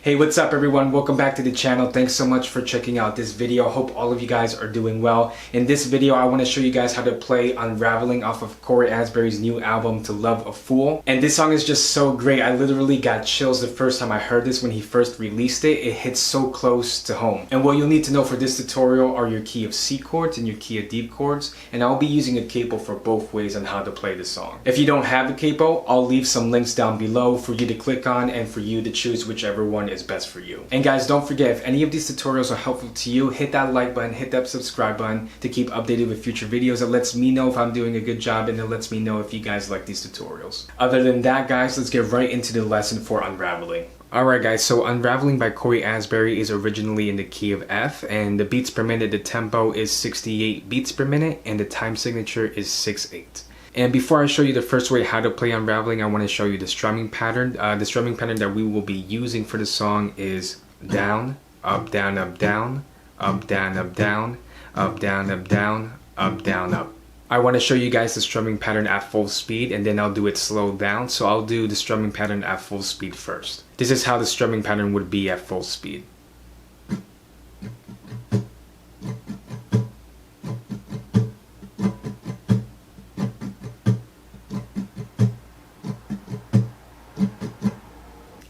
Hey, what's up everyone? Welcome back to the channel. Thanks so much for checking out this video. Hope all of you guys are doing well. In this video, I want to show you guys how to play Unraveling off of Cory Asbury's new album, To Love a Fool. And this song is just so great. I literally got chills the first time I heard this when he first released it. It hits so close to home. And what you'll need to know for this tutorial are your key of C chords and your key of D chords. And I'll be using a capo for both ways on how to play the song. If you don't have a capo, I'll leave some links down below for you to click on and for you to choose whichever one is best for you. And guys, don't forget, if any of these tutorials are helpful to you, hit that like button, hit that subscribe button to keep updated with future videos. It lets me know if I'm doing a good job, and it lets me know if you guys like these tutorials. Other than that, guys, let's get right into the lesson for Unraveling. Alright guys, so Unraveling by Cory Asbury is originally in the key of F, and the beats per minute, the tempo is 68 beats per minute, and the time signature is 6/8. And before I show you the first way how to play Unraveling, I want to show you the strumming pattern. The strumming pattern that we will be using for the song is down, up, down, up, down, up, down, up, down, up, down, up, down, up, down, up. I want to show you guys the strumming pattern at full speed, and then I'll do it slowed down. So I'll do the strumming pattern at full speed first. This is how the strumming pattern would be at full speed.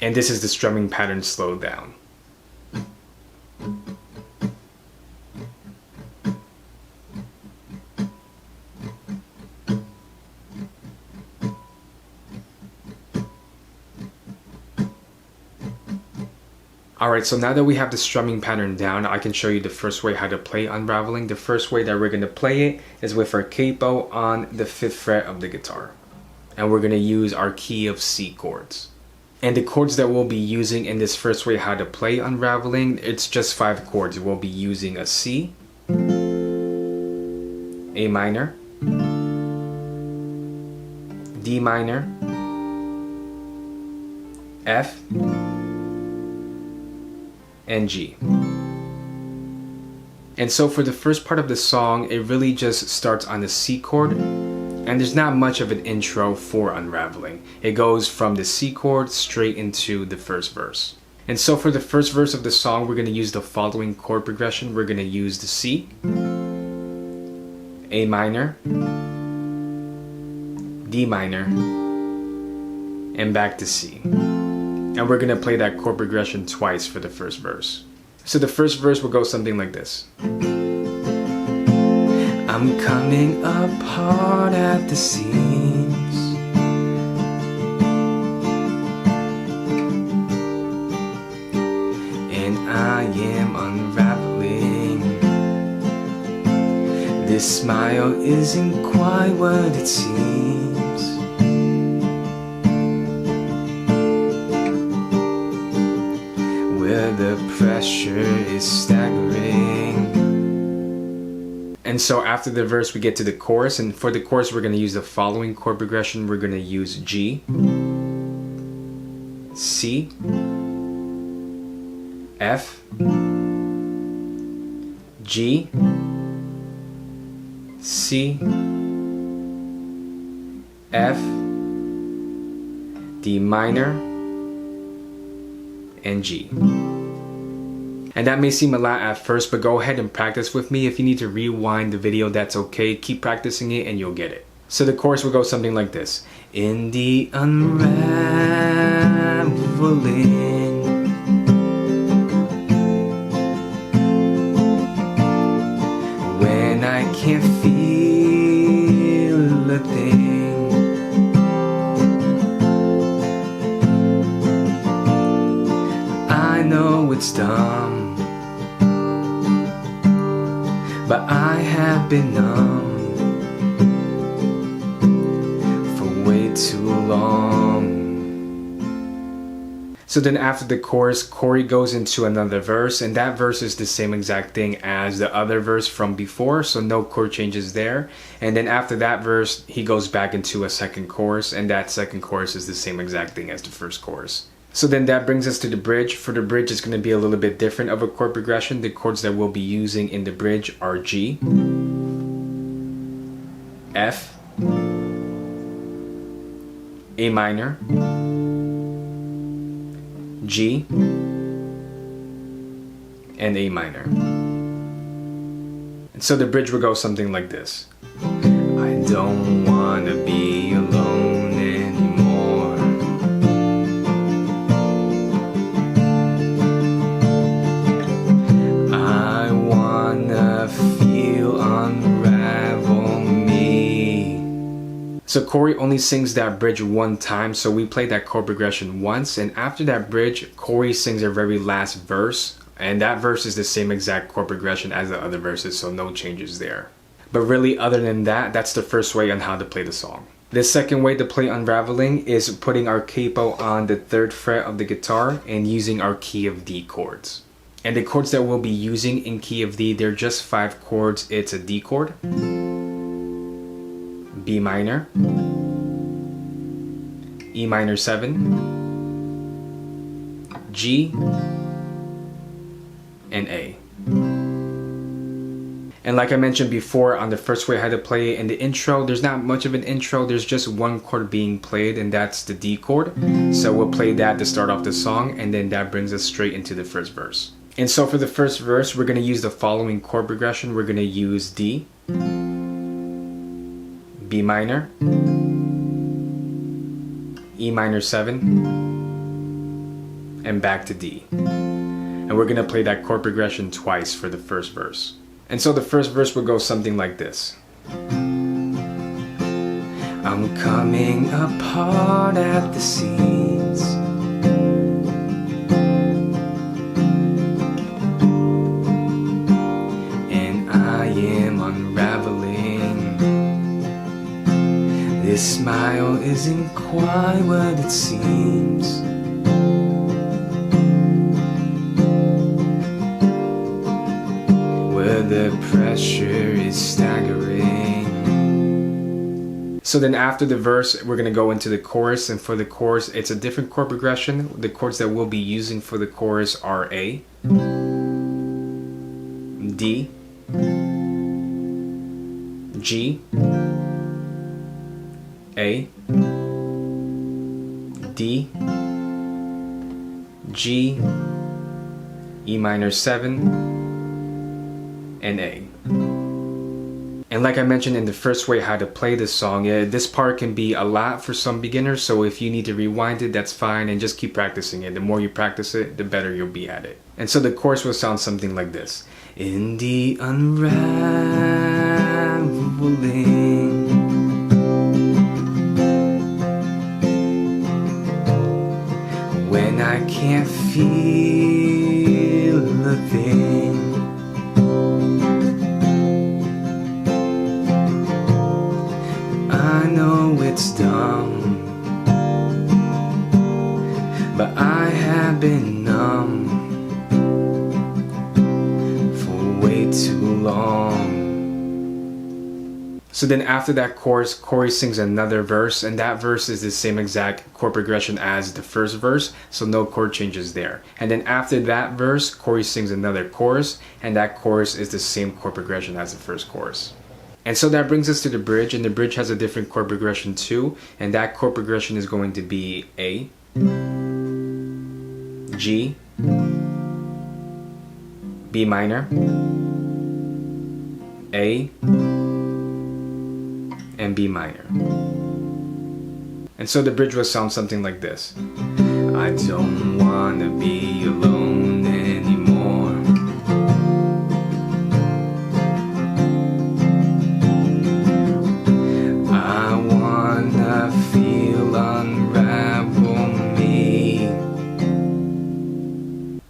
And this is the strumming pattern slowed down. Alright, so now that we have the strumming pattern down, I can show you the first way how to play Unraveling. The first way that we're going to play it is with our capo on the 5th fret of the guitar. And we're going to use our key of C chords. And the chords that we'll be using in this first way how to play Unraveling, it's just 5 chords. We'll be using a C, A minor, D minor, F, and G. And so for the first part of the song, it really just starts on the C chord. And there's not much of an intro for Unraveling. It goes from the C chord straight into the first verse. And so for the first verse of the song, we're going to use the following chord progression. We're going to use the C, A minor, D minor, and back to C. And we're going to play that chord progression twice for the first verse. So the first verse will go something like this. I'm coming apart at the seams, and I am unraveling. This smile isn't quite what it seems. Where the pressure is staggering. And so after the verse we get to the chorus, and for the chorus we're going to use the following chord progression. We're going to use G, C, F, G, C, F, D minor, and G. And that may seem a lot at first, but go ahead and practice with me. If you need to rewind the video, that's okay. Keep practicing it and you'll get it. So the chorus will go something like this. In the unraveling, when I can't feel a thing, I know it's dumb, but I have been numb for way too long. So then after the chorus, Cory goes into another verse, and that verse is the same exact thing as the other verse from before, so no chord changes there. And then after that verse, he goes back into a second chorus, and that second chorus is the same exact thing as the first chorus. So then that brings us to the bridge. For the bridge, it's going to be a little bit different of a chord progression. The chords that we'll be using in the bridge are G, F, A minor, G, and A minor. And so the bridge will go something like this. I don't wanna be alone anymore. I wanna feel unravel me. So Cory only sings that bridge one time, so we play that chord progression once, and after that bridge, Cory sings the very last verse, and that verse is the same exact chord progression as the other verses, so no changes there. But really, other than that, that's the first way on how to play the song. The second way to play Unraveling is putting our capo on the 3rd fret of the guitar and using our key of D chords. And the chords that we'll be using in key of D, they're just 5 chords. It's a D chord, B minor, E minor 7, G, and A. And like I mentioned before on the first way how to play it in the intro, there's not much of an intro, there's just one chord being played, and that's the D chord. So we'll play that to start off the song, and then that brings us straight into the first verse. And so for the first verse, we're going to use the following chord progression. We're going to use D, B minor, E minor 7, and back to D. And we're going to play that chord progression twice for the first verse. And so the first verse will go something like this. I'm coming apart at the seams, and I am unraveling. This smile isn't quite what it seems. The pressure is staggering. So then after the verse, we're going to go into the chorus, and for the chorus, it's a different chord progression. The chords that we'll be using for the chorus are A, D, G, A, D, G, E minor 7, and A. And like I mentioned in the first way how to play this song, this part can be a lot for some beginners, so if you need to rewind it, that's fine, and just keep practicing it. The more you practice it, the better you'll be at it. And so the chorus will sound something like this. In the unraveling, when I can't feel a thing, I know it's dumb, but I have been numb for way too long. So then after that chorus, Cory sings another verse, and that verse is the same exact chord progression as the first verse, so no chord changes there. And then after that verse, Cory sings another chorus, and that chorus is the same chord progression as the first chorus. And so that brings us to the bridge, and the bridge has a different chord progression too, and that chord progression is going to be A, G, B minor, A, and B minor. And so the bridge will sound something like this. I don't wanna be alone anymore. I wanna feel unravel me.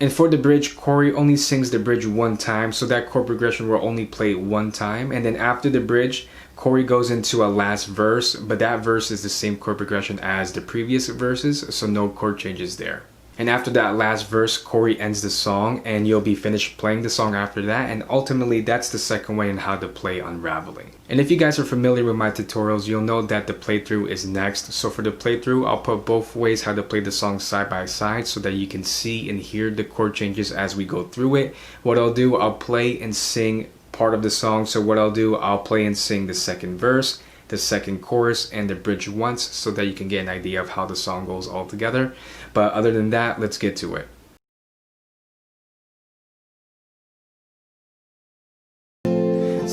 And for the bridge, Cory only sings the bridge one time, so that chord progression will only play one time. And then after the bridge, Cory goes into a last verse, but that verse is the same chord progression as the previous verses, so no chord changes there. And after that last verse, Cory ends the song, and you'll be finished playing the song after that, and ultimately that's the second way on how to play Unraveling. And if you guys are familiar with my tutorials, you'll know that the playthrough is next. So for the playthrough, I'll put both ways how to play the song side by side so that you can see and hear the chord changes as we go through it. What I'll do, I'll play and sing part of the song. So what I'll do, I'll play and sing the second verse, the second chorus, and the bridge once so that you can get an idea of how the song goes all together. But other than that, let's get to it.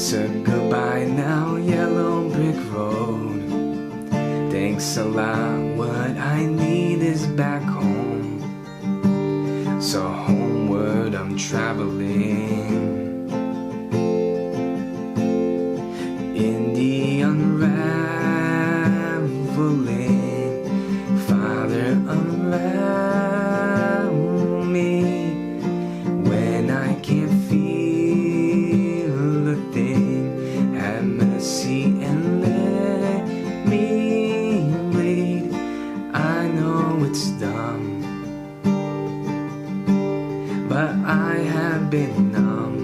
So goodbye now, yellow brick road. Thanks a lot, what I need is back home. So homeward I'm traveling. In the unraveling, Father, unravel me. When I can't feel a thing, have mercy and let me lead. I know it's dumb, but I have been numb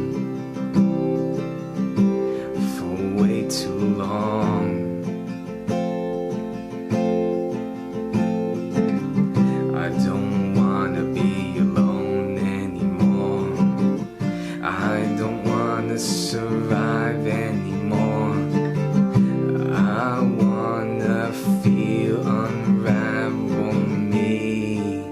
for way too long. I don't wanna be alone anymore. I don't wanna survive anymore. I wanna feel unravel me.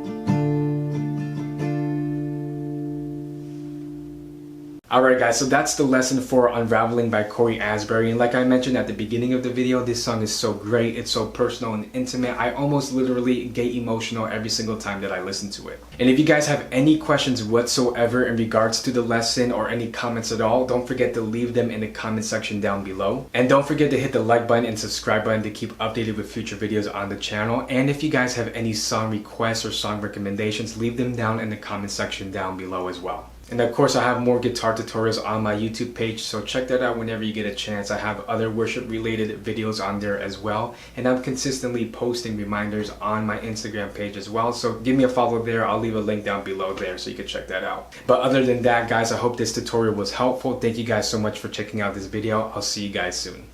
Alright guys, so that's the lesson for Unraveling by Cory Asbury, and like I mentioned at the beginning of the video, this song is so great, it's so personal and intimate. I almost literally get emotional every single time that I listen to it. And if you guys have any questions whatsoever in regards to the lesson or any comments at all, don't forget to leave them in the comment section down below. And don't forget to hit the like button and subscribe button to keep updated with future videos on the channel. And if you guys have any song requests or song recommendations, leave them down in the comment section down below as well. And of course, I have more guitar tutorials on my YouTube page, so check that out whenever you get a chance. I have other worship related videos on there as well, and I'm consistently posting reminders on my Instagram page as well, so give me a follow there. I'll leave a link down below there so you can check that out. But other than that guys, I hope this tutorial was helpful. Thank you guys so much for checking out this video. I'll see you guys soon.